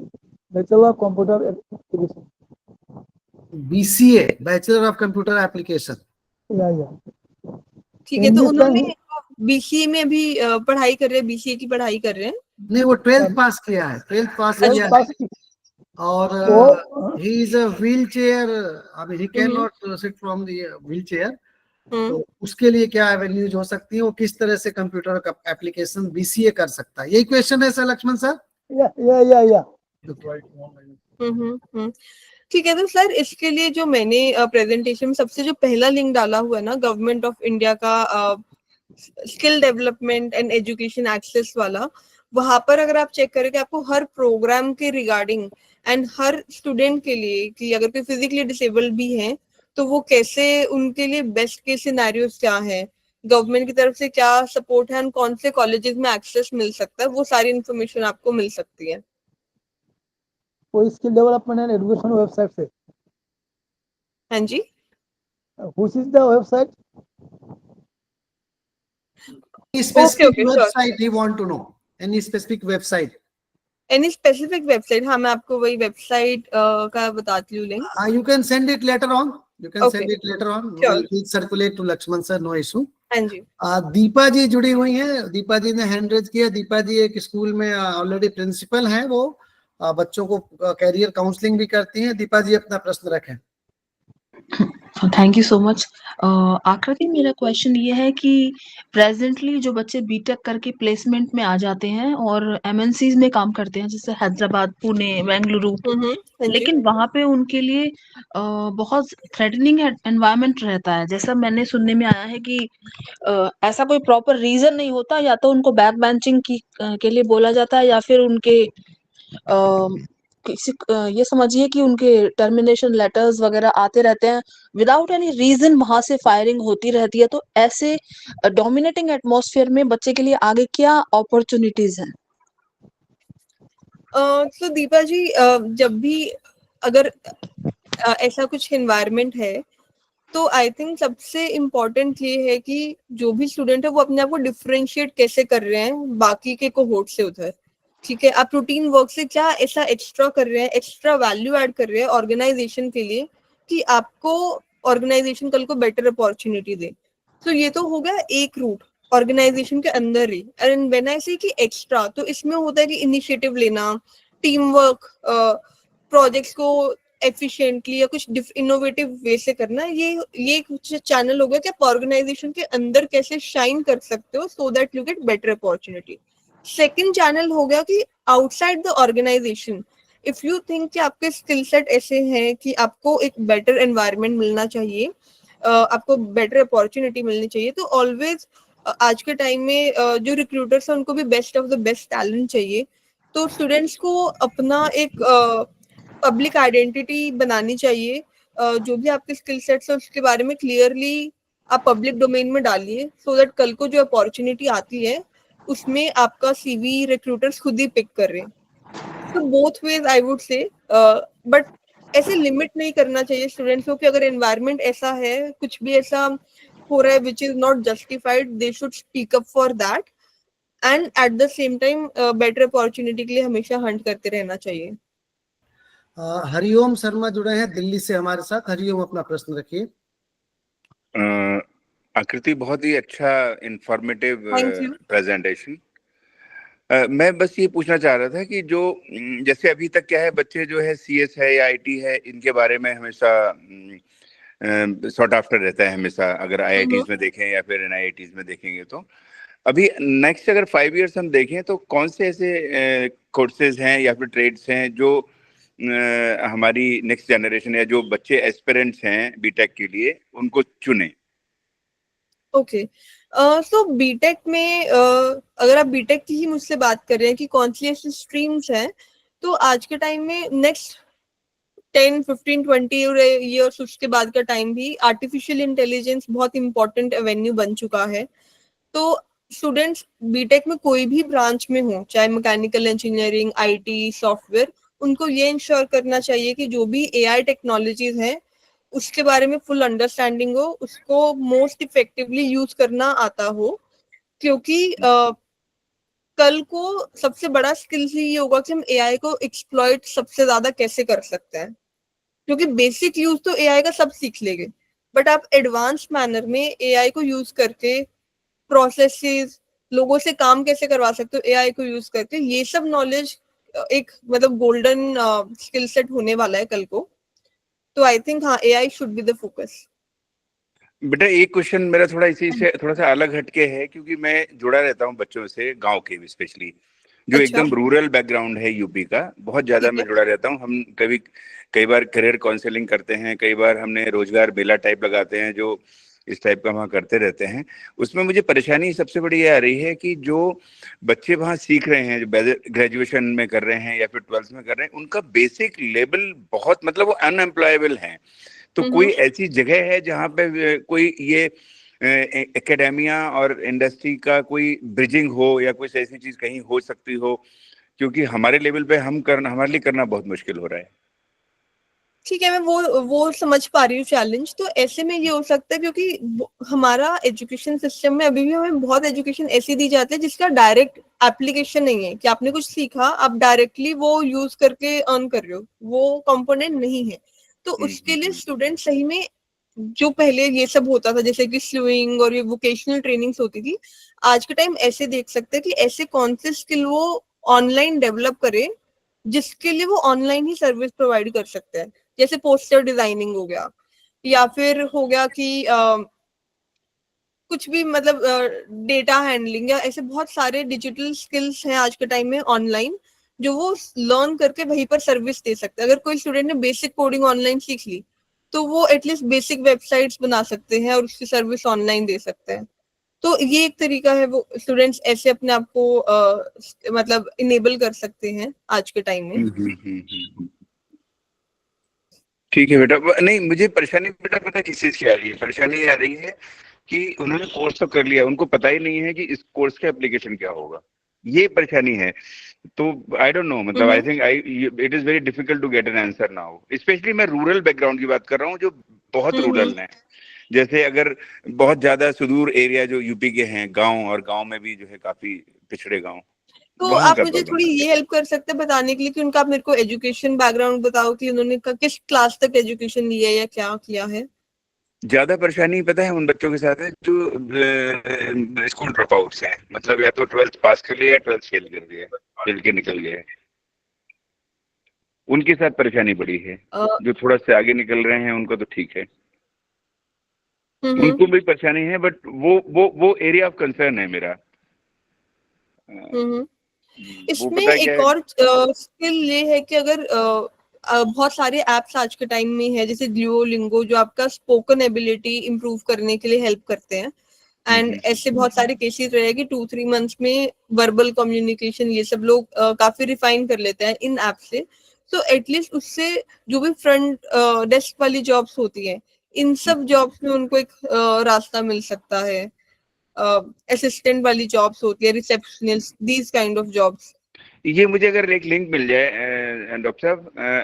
Bachelor of Computer Application. BCA, Bachelor of Computer Application. Yeah. ठीक है, तो उन्होंने BCA में भी पढ़ाई कर रहे हैं, BCA की पढ़ाई कर रहे हैं? नहीं, वो 12th पास किया है, 12th पास किया है, और he is a wheelchair, I mean he cannot sit from the wheelchair. तो उसके लिए क्या एवेन्यूज हो सकती है, वो किस तरह से कंप्यूटर का एप्लीकेशन BCA कर सकता है, यही क्वेश्चन है सर लक्ष्मण सर? या ठीक है। तो सर इसके लिए जो मैंने प्रेजेंटेशन सबसे जो पहला लिंक डाला हुआ है ना, गवर्नमेंट ऑफ इंडिया का skill development and education access वाला, वहां पर अगर आप चेक करेंगे आपको हर प्रोग्राम के रिगार्डिंग एंड हर स्टूडेंट के लिए कि अगर कोई फिजिकली डिसेबल्ड भी है तो वो कैसे, उनके लिए बेस्ट के सिनेरियोस क्या है, गवर्नमेंट की तरफ से क्या सपोर्ट है, कौन से कॉलेजेस में एक्सेस मिल सकता है, वो सारी इंफॉर्मेशन आपको मिल सकती है। वो skill development and education website से? हाँ जी। Which is the website? Specific website he want to know. Any specific website? Any specific website? हाँ, मैं आपको वही वेबसाइट का बताती हूँ link. You can send it later on. You can send it later on. Sure. We'll circulate to Lakshman sir, no issue. हाँ जी। दीपा जी जुड़ी हुई हैं। दीपा जी ने हैंड रेज किया। दीपा जी एक स्कूल में ऑलरेडी प्रिंसिपल हैं, वो बच्चों को कैरियर काउंसलिंग भी करती हैं। दीपा जी अपना प्रश्न रखें। Thank you so much. आकृति, मेरा क्वेश्चन ये है कि प्रेजेंटली जो बच्चे बीटेक करके प्लेसमेंट में आ जाते हैं और एमएनसीज में काम करते हैं, जैसे हैदराबाद, पुणे, बेंगलुरु, हाँ जी। लेकिन वहां पे उनके लिए बहुत थ्रेटनिंग एनवायरनमेंट रहता है। जैसा मैंने सुनने में आया है कि ऐसा कोई प्रॉपर रीजन नहीं होता, या तो उनको बैक बेंचिंग के लिए बोला जाता है, या फिर उनके ये समझिए कि उनके टर्मिनेशन लेटर्स वगैरह आते रहते हैं विदाउट एनी रीजन, वहां से फायरिंग होती रहती है। तो ऐसे डोमिनेटिंग एटमॉस्फेयर में बच्चे के लिए आगे क्या अपॉर्चुनिटीज हैं? तो दीपा जी, जब भी अगर ऐसा कुछ एनवायरनमेंट है, तो आई थिंक सबसे इम्पोर्टेंट ये है कि जो भी स्टूडेंट है वो अपने आप को डिफरेंशिएट कैसे कर रहे हैं बाकी के कोहोर्ट से उधर। ठीक है, आप रूटीन वर्क से क्या ऐसा एक्स्ट्रा कर रहे हैं, एक्स्ट्रा वैल्यू ऐड कर रहे हैं ऑर्गेनाइजेशन के लिए कि आपको ऑर्गेनाइजेशन कल को बेटर अपॉर्चुनिटी दे। तो ये तो हो गया एक रूट ऑर्गेनाइजेशन के अंदर ही। एंड व्हेन आई से कि एक्स्ट्रा, तो इसमें होता है कि इनिशिएटिव लेना, टीम वर्क, प्रोजेक्ट्स को एफिशिएंटली या कुछ इनोवेटिव वे से करना। ये कुछ चैनल हो गया कि आप ऑर्गेनाइजेशन के अंदर कैसे शाइन कर सकते हो so that you get better opportunity. Second channel हो गया कि outside the organization, if you think कि आपके स्किल सेट ऐसे हैं कि आपको एक बेटर एनवायरनमेंट मिलना चाहिए, आपको बेटर अपॉर्चुनिटी मिलनी चाहिए, तो ऑलवेज आज के टाइम में जो रिक्रूटर्स हैं उनको भी best of the best talent चाहिए। तो स्टूडेंट्स को अपना एक पब्लिक आइडेंटिटी बनानी चाहिए। जो भी आपके स्किल सेट्स है उसके बारे में क्लियरली आप पब्लिक डोमेन में डालिए, सो दैट कल को जो अपॉर्चुनिटी आती है उसमें आपका सीवी रिक्रूटर्स खुद ही पिक कर रहे हैं। तो both ways I would say, but ऐसे लिमिट नहीं करना चाहिए स्टूडेंट्स को कि अगर एनवायरनमेंट ऐसा है, कुछ भी ऐसा हो रहा है which is not justified, they should speak up for that. And at the same time better opportunity के लिए हमेशा हंट करते रहना चाहिए। हरिओम शर्मा जुड़े हैं दिल्ली से हमारे साथ। हरिओम, अपना प्रश्न रखिए। आकृति, बहुत ही अच्छा इंफॉर्मेटिव थैंक यू। प्रेजेंटेशन। मैं बस ये पूछना चाह रहा था कि जो जैसे अभी तक क्या है, बच्चे जो है CS है या IT है, इनके बारे में हमेशा सॉर्ट आफ्टर रहता है हमेशा, अगर IITs में देखें या फिर NIITs में देखेंगे। तो अभी नेक्स्ट अगर 5 years हम देखें तो कौन से ऐसे कोर्सेज हैं या फिर ट्रेड्स हैं जो हमारी नेक्स्ट जनरेशन या जो बच्चे एस्पिरेंट्स हैं बीटेक के लिए उनको चुने? ओके, सो बीटेक में अगर आप बीटेक की ही मुझसे बात कर रहे हैं कि कौन सी ऐसी स्ट्रीम्स हैं, तो आज के टाइम में नेक्स्ट 10, 15, 20 ईयर्स उसके बाद का टाइम भी आर्टिफिशियल इंटेलिजेंस बहुत इंपॉर्टेंट एवेन्यू बन चुका है। तो स्टूडेंट्स बीटेक में कोई भी ब्रांच में हो, चाहे मैकेनिकल इंजीनियरिंग, IT, सॉफ्टवेयर, उनको ये इंश्योर करना चाहिए कि जो भी AI टेक्नोलॉजीज हैं उसके बारे में फुल अंडरस्टैंडिंग हो, उसको मोस्ट इफेक्टिवली यूज करना आता हो। क्योंकि कल को सबसे बड़ा स्किल ये होगा कि हम AI को एक्सप्लॉइट सबसे ज्यादा कैसे कर सकते हैं। क्योंकि बेसिक यूज तो AI का सब सीख लेंगे, बट आप एडवांस मैनर में AI को यूज करके प्रोसेसेस, लोगों से काम कैसे करवा सकते हो AI को यूज करके, ये सब नॉलेज एक मतलब गोल्डन स्किल सेट होने वाला है कल को। तो आई थिंक हाँ, AI should be the focus. बेटा, एक क्वेश्चन मेरा थोड़ा इसी से थोड़ा सा अलग हटके है, क्योंकि मैं जुड़ा रहता हूँ बच्चों से, गांव के स्पेशली, जो अच्छा। एकदम रूरल बैकग्राउंड है यूपी का, बहुत ज्यादा ठीक मैं है। जुड़ा रहता हूँ। हम कई बार करियर काउंसलिंग करते हैं, कई बार हमने रोजगार मेला टाइप लगाते हैं, जो इस टाइप का वहाँ करते रहते हैं। उसमें मुझे परेशानी सबसे बड़ी ये आ रही है कि जो बच्चे वहाँ सीख रहे हैं, जो ग्रेजुएशन में कर रहे हैं या फिर 12th में कर रहे हैं, उनका बेसिक लेवल बहुत, मतलब वो अनएम्प्लॉयबल है। तो कोई ऐसी जगह है जहाँ पे कोई ये एकेडेमिया और इंडस्ट्री का कोई ब्रिजिंग हो, या कुछ ऐसी चीज कहीं हो सकती हो? क्योंकि हमारे लेवल पे हमारे लिए करना बहुत मुश्किल हो रहा है। ठीक है, मैं वो समझ पा रही हूँ चैलेंज। तो ऐसे में ये हो सकता है क्योंकि हमारा एजुकेशन सिस्टम में अभी भी हमें बहुत एजुकेशन ऐसी दी जाती है जिसका डायरेक्ट एप्लीकेशन नहीं है, कि आपने कुछ सीखा आप डायरेक्टली वो यूज करके अर्न कर रहे हो, वो कंपोनेंट नहीं है। तो उसके लिए स्टूडेंट सही में जो पहले ये सब होता था जैसे कि स्विंग और ये वोकेशनल ट्रेनिंग्स होती थी, आज के टाइम ऐसे देख सकते हैं कि ऐसे कौन से स्किल वो ऑनलाइन डेवलप करे जिसके लिए वो ऑनलाइन ही सर्विस प्रोवाइड कर सकते हैं। जैसे पोस्टर डिजाइनिंग हो गया, या फिर हो गया कि कुछ भी मतलब डेटा हैंडलिंग, या ऐसे बहुत सारे डिजिटल स्किल्स हैं आज के टाइम में ऑनलाइन जो वो लर्न करके वहीं पर सर्विस दे सकते हैं। अगर कोई स्टूडेंट ने बेसिक कोडिंग ऑनलाइन सीख ली तो वो एटलीस्ट बेसिक वेबसाइट्स बना सकते हैं और उसकी सर्विस ऑनलाइन दे सकते हैं। तो ये एक तरीका है, वो स्टूडेंट्स ऐसे अपने आप को मतलब इनेबल कर सकते हैं आज के टाइम में। ठीक है बेटा। नहीं, मुझे परेशानी बेटा पता किस चीज की आ रही है? परेशानी आ रही है कि उन्होंने कोर्स तो कर लिया, उनको पता ही नहीं है कि इस कोर्स का एप्लीकेशन क्या होगा, ये परेशानी है। तो आई डोंट नो, मतलब I think it is very difficult to get an answer now. Especially मैं रूरल बैकग्राउंड की बात कर रहा हूँ, जो बहुत रूरल है। जैसे अगर बहुत ज्यादा सुदूर एरिया जो यूपी के हैं, गांव, और गांव में भी जो है काफी पिछड़े गांव, तो आप मुझे थोड़ी ये हेल्प कर सकते हैं बताने के लिए कि उनका, आप मेरे को एजुकेशन बैकग्राउंड बताओ कि उन्होंने किस क्लास तक एजुकेशन लिया है या क्या किया है। ज्यादा परेशानी पता है उन बच्चों के साथ है जो स्कूल ड्रॉप आउट्स हैं, मतलब या तो 12th पास कर लिया या 12th फेल कर दिया, फेल के निकल गए, उनके साथ परेशानी बड़ी है। जो थोड़ा से आगे निकल रहे हैं उनको तो ठीक है, उनको भी परेशानी है, बट वो एरिया ऑफ कंसर्न है मेरा। इसमें एक और स्किल ये है कि अगर बहुत सारे एप्स आज के टाइम में है जैसे डुओलिंगो जो आपका स्पोकन एबिलिटी इंप्रूव करने के लिए हेल्प करते हैं, एंड ऐसे बहुत सारे केसेस रहे कि 2-3 मंथ्स में वर्बल कम्युनिकेशन ये सब लोग काफी रिफाइन कर लेते हैं इन ऐप से। तो एटलीस्ट उससे जो भी फ्रंट डेस्क वाली जॉब्स होती है, इन सब जॉब्स में उनको एक रास्ता मिल सकता है। असिस्टेंट वाली जॉब्स होती है, receptionist, these kind of jobs. ये मुझे अगर एक लिंक मिल जाए डॉक्टर साहब,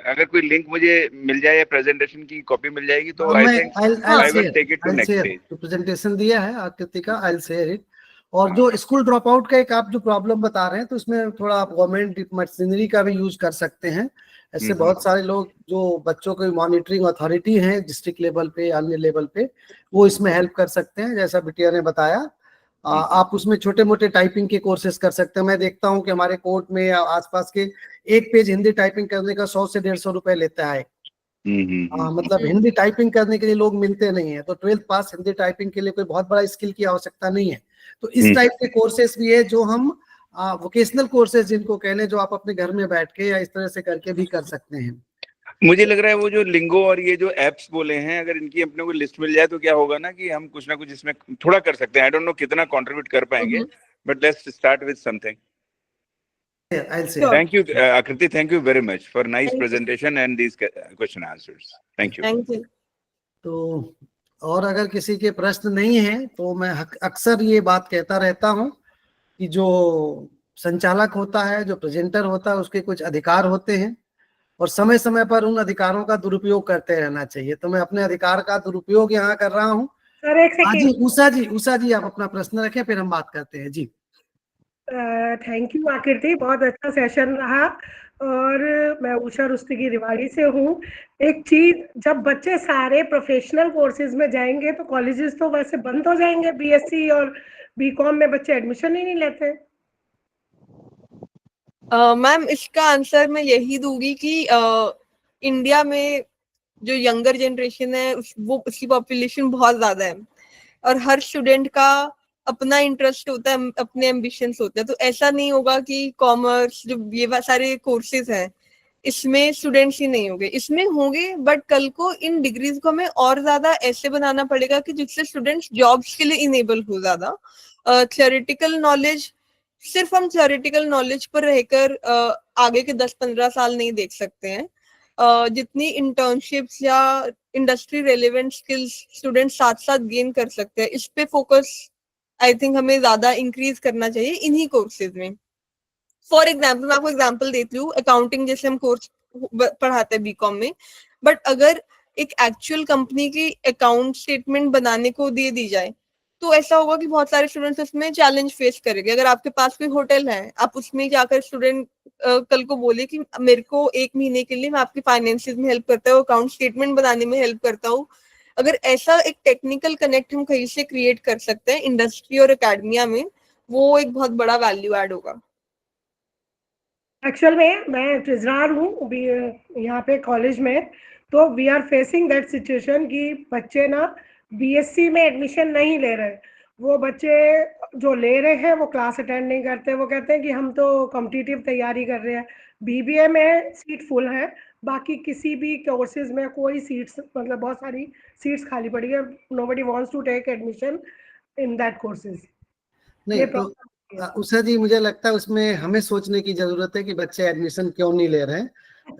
अगर कोई लिंक मुझे मिल जाए या प्रेजेंटेशन की कॉपी मिल जाएगी तो I think I will take it to next stage. तो प्रेजेंटेशन दिया है आकृति का, आई विल शेयर इट। और जो स्कूल ड्रॉप आउट का एक आप जो प्रॉब्लम बता रहे हैं, तो इसमें थोड़ा आप गवर्नमेंट मशीनरी का भी यूज कर सकते हैं। ऐसे बहुत सारे लोग जो बच्चों की मॉनिटरिंग अथॉरिटी हैं डिस्ट्रिक्ट लेवल पे, अन्य लेवल पे, वो इसमें हेल्प कर सकते हैं। जैसा बिटिया ने बताया, आप उसमें छोटे मोटे टाइपिंग के कोर्सेज कर सकते हैं। मैं देखता हूँ कि हमारे कोर्ट में या आसपास के एक पेज हिंदी टाइपिंग करने का 100 से 150 रुपए लेता है। मतलब हिंदी टाइपिंग करने के लिए लोग मिलते नहीं है। तो 12th पास हिंदी टाइपिंग के लिए कोई बहुत बड़ा स्किल की आवश्यकता नहीं है। तो इस टाइप के कोर्सेज भी है जो हम वोकेशनल कोर्सेज जिनको कहने, जो आप अपने घर में बैठ के या इस तरह से करके भी कर सकते हैं। मुझे लग रहा है वो जो लिंगो और ये जो एप्स बोले हैं, अगर इनकी अपने को लिस्ट मिल जाए तो क्या होगा ना कि हम कुछ ना कुछ इसमें थोड़ा कर सकते हैं। आई डोंट नो कितना कंट्रीब्यूट कर पाएंगे, but let's start with something. Thank you, Akriti. Thank you very much for nice presentation and these question answers. Thank you. Thank you. तो और अगर किसी के प्रश्न नहीं है तो मैं अक्सर ये बात कहता रहता हूँ कि जो संचालक होता है, जो प्रेजेंटर होता है, उसके कुछ अधिकार होते हैं और समय समय पर उन अधिकारों का दुरुपयोग करते रहना चाहिए। तो मैं अपने अधिकार का दुरुपयोग यहाँ कर रहा हूँ। जी उषा जी आप अपना प्रश्न रखें, फिर हम बात करते हैं। जी थैंक यू आकृति, बहुत अच्छा सेशन रहा। और मैं उषा रुस्ती की रिवाड़ी से हूँ। एक चीज, जब बच्चे सारे प्रोफेशनल कोर्सेज में जाएंगे तो कॉलेजेस तो वैसे बंद हो जाएंगे, बीएससी और बीकॉम में बच्चे एडमिशन ही नहीं लेते। मैम इसका आंसर मैं यही दूंगी कि इंडिया में जो यंगर जनरेशन है वो उसकी पॉपुलेशन बहुत ज्यादा है और हर स्टूडेंट का अपना इंटरेस्ट होता है, अपने एम्बिशंस होते हैं। तो ऐसा नहीं होगा कि कॉमर्स जो ये सारे कोर्सेज हैं इसमें स्टूडेंट्स ही नहीं होंगे, इसमें होंगे, बट कल को इन डिग्रीज को हमें और ज्यादा ऐसे बनाना पड़ेगा कि जिससे स्टूडेंट्स जॉब्स के लिए इनेबल हो ज्यादा। थियोरेटिकल नॉलेज, सिर्फ हम थियोरेटिकल नॉलेज पर रहकर आगे के 10-15 साल नहीं देख सकते हैं। जितनी इंटर्नशिप्स या इंडस्ट्री रेलेवेंट स्किल्स स्टूडेंट साथ साथ गेन कर सकते हैं, इस पे फोकस आई थिंक हमें ज्यादा इंक्रीज करना चाहिए इन्हीं कोर्सेज में। फॉर एग्जाम्पल, मैं आपको एग्जाम्पल देती हूँ, अकाउंटिंग जैसे हम कोर्स पढ़ाते हैं बीकॉम में, बट अगर एक एक्चुअल कंपनी की अकाउंट स्टेटमेंट बनाने को दे दी जाए तो ऐसा होगा कि बहुत सारे स्टूडेंट्स उसमें चैलेंज फेस करेंगे। अगर आपके पास कोई होटल है, आप उसमें जाकर स्टूडेंट कल को बोले कि मेरे को 1 महीने के लिए मैं आपकी फाइनेंसिस में हेल्प करता हूँ, अकाउंट स्टेटमेंट बनाने में हेल्प करता हूँ, अगर ऐसा एक टेक्निकल कनेक्ट हम कहीं से क्रिएट कर सकते हैं इंडस्ट्री और एकेडमिया में, वो एक बहुत बड़ा वैल्यू ऐड होगा। एक्चुअल में मैं ट्रिजरार हूँ अभी यहाँ पे कॉलेज में, तो we are facing that situation कि बच्चे ना बीएससी में एडमिशन नहीं ले रहे। वो बच्चे जो ले रहे हैं वो क्लास अटेंड नहीं करते, वो कहते हैं कि हम तो कॉम्पिटिटिव तैयारी कर रहे हैं। बीबीए में सीट फुल है, बाकी किसी भी कोर्सेज में कोई सीट्स, मतलब बहुत सारी सीट्स खाली पड़ी है, nobody wants to take admission in that courses. नहीं तो उषा जी, मुझे लगता है उसमें हमें सोचने की जरूरत है कि बच्चे एडमिशन क्यों नहीं ले रहे हैं।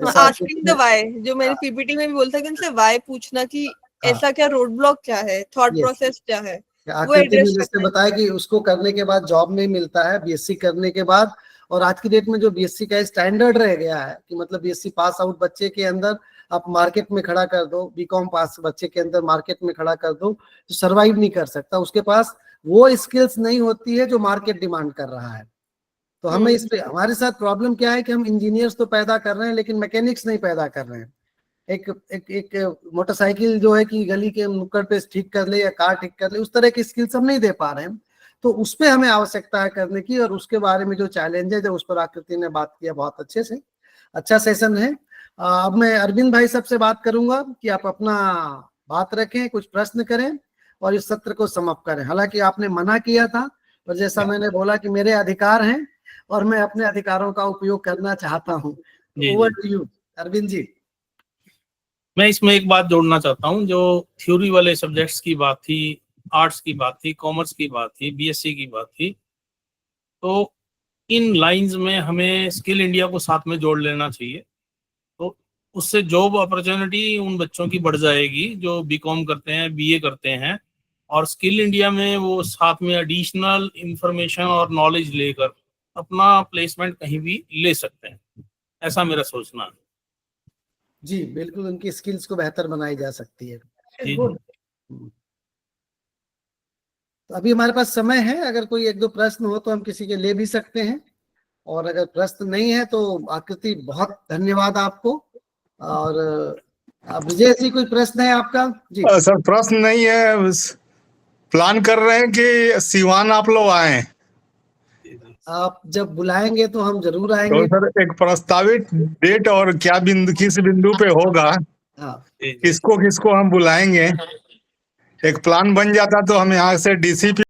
आस्किंग द व्हाई, जो मैंने पीपीटी में भी बोलता कि उनसे व्हाई पूछना कि ऐसा क्या रोड ब्लॉक क्या है, थॉट प्रोसेस क्या है, वो एड्रेस जैसे बताया कि उसको करने के बाद जॉब नहीं मिलता है बीएससी करने के बाद। और आज की डेट में जो बीएससी का स्टैंडर्ड रह गया है कि मतलब बीएससी पास आउट बच्चे के अंदर आप मार्केट में खड़ा कर दो, बीकॉम पास बच्चे के अंदर मार्केट में खड़ा कर दो तो सर्वाइव नहीं कर सकता, उसके पास वो स्किल्स नहीं होती है जो मार्केट डिमांड कर रहा है। तो हमें इस पे, हमारे साथ प्रॉब्लम क्या है कि हम इंजीनियर्स तो पैदा कर रहे हैं लेकिन मैकेनिक्स नहीं पैदा कर रहे हैं। एक मोटरसाइकिल जो है कि गली के नुक्कड़ पे ठीक कर ले या कार ठीक कर ले, उस तरह की स्किल्स हम नहीं दे पा रहे हैं। तो उस पे हमें आवश्यकता है करने की, और उसके बारे में जो चैलेंज है, जो उस पर आकृति ने बात किया बहुत अच्छे से, अच्छा सेशन है। अब मैं अरविंद भाई सबसे बात करूंगा कि आप अपना बात रखें, कुछ प्रश्न करें और इस सत्र को समाप्त करें। हालांकि आपने मना किया था, और जैसा मैंने बोला कि मेरे अधिकार हैं और मैं अपने अधिकारों का उपयोग करना चाहता हूँ। Over to you Arvind ji. मैं इसमें एक बात जोड़ना चाहता हूँ, जो थ्योरी वाले सब्जेक्ट्स की बात थी, आर्ट्स की बात थी, कॉमर्स की बात थी, बीएससी की बात थी, तो इन लाइंस में हमें स्किल इंडिया को साथ में जोड़ लेना चाहिए। तो उससे जॉब अपॉर्चुनिटी उन बच्चों की बढ़ जाएगी जो बीकॉम करते हैं, बीए करते हैं, और स्किल इंडिया में वो साथ में एडिशनल इंफॉर्मेशन और नॉलेज लेकर अपना प्लेसमेंट कहीं भी ले सकते हैं, ऐसा मेरा सोचना है। जी बिल्कुल, उनकी स्किल्स को बेहतर बनाई जा सकती है। तो अभी हमारे पास समय है, अगर कोई एक दो प्रश्न हो तो हम किसी के ले भी सकते हैं, और अगर प्रश्न नहीं है तो आकृति बहुत धन्यवाद आपको। और विजय जी, कोई प्रश्न है आपका? जी सर, प्रश्न नहीं है, प्लान कर रहे हैं कि सिवान आप लोग आए। आप जब बुलाएंगे तो हम जरूर आएंगे। तो सर एक प्रस्तावित डेट और क्या बिंदु, किस बिंदु पे होगा, किसको किसको हम बुलाएंगे, एक प्लान बन जाता तो हम यहाँ से डीसीपी